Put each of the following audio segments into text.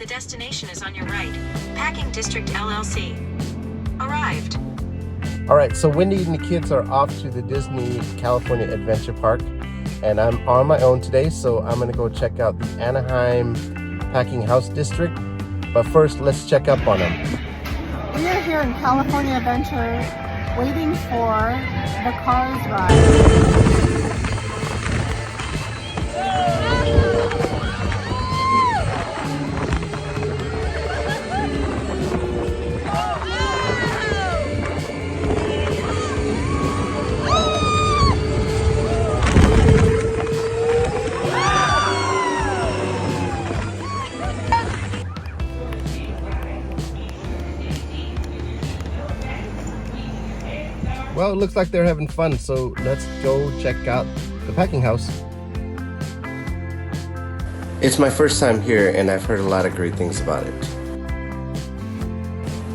The destination is on your right. Packing District LLC. Arrived. Alright, so Wendy and the kids are off to the Disney California Adventure Park, and I'm on my own today, so I'm going to go check out the Anaheim Packing House District. But first, let's check up on them. We are here in California Adventure waiting for the Cars ride. Well, it looks like they're having fun, so let's go check out the packing house. It's my first time here, and I've heard a lot of great things about it.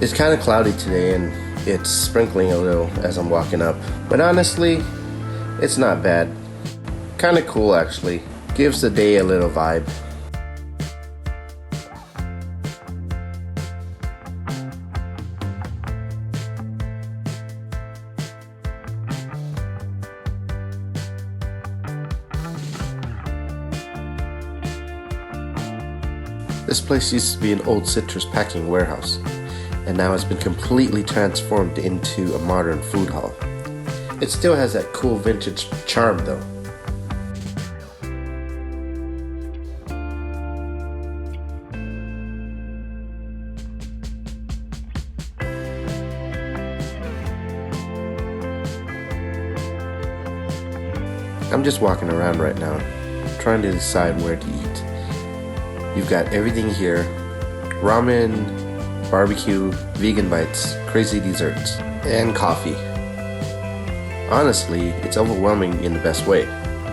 It's kind of cloudy today, and it's sprinkling a little as I'm walking up. But honestly, it's not bad. Kind of cool, actually. Gives the day a little vibe. This place used to be an old citrus packing warehouse, and now it's been completely transformed into a modern food hall. It still has that cool vintage charm though. I'm just walking around right now, trying to decide where to eat. You've got everything here: ramen, barbecue, vegan bites, crazy desserts, and coffee. Honestly, it's overwhelming in the best way,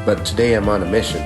but today I'm on a mission.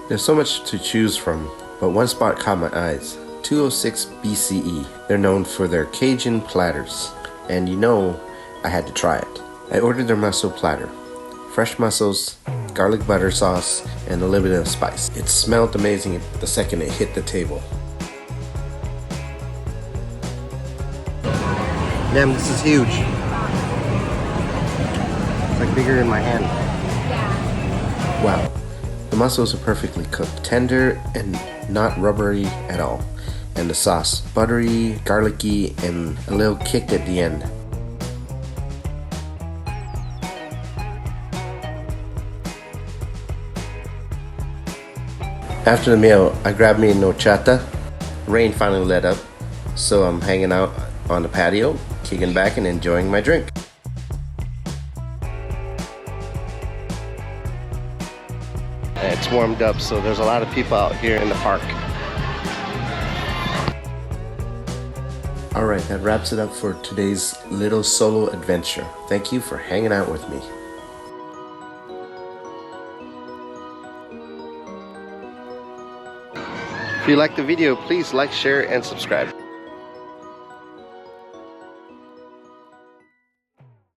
There's so much to choose from, but one spot caught my eyes. 206 BCE. They're known for their Cajun platters, and you know I had to try it. I ordered their mussel platter. Fresh mussels, garlic butter sauce, and a little bit of spice. It smelled amazing the second it hit the table. Damn, this is huge. It's like bigger in my hand. Wow. The mussels are perfectly cooked, tender and not rubbery at all. And the sauce, buttery, garlicky, and a little kick at the end. After the meal, I grabbed me a horchata. Rain finally let up, so I'm hanging out on the patio, kicking back and enjoying my drink. It's warmed up, so there's a lot of people out here in the park. Alright, that wraps it up for today's little solo adventure. Thank you for hanging out with me. If you liked the video, please like, share, and subscribe.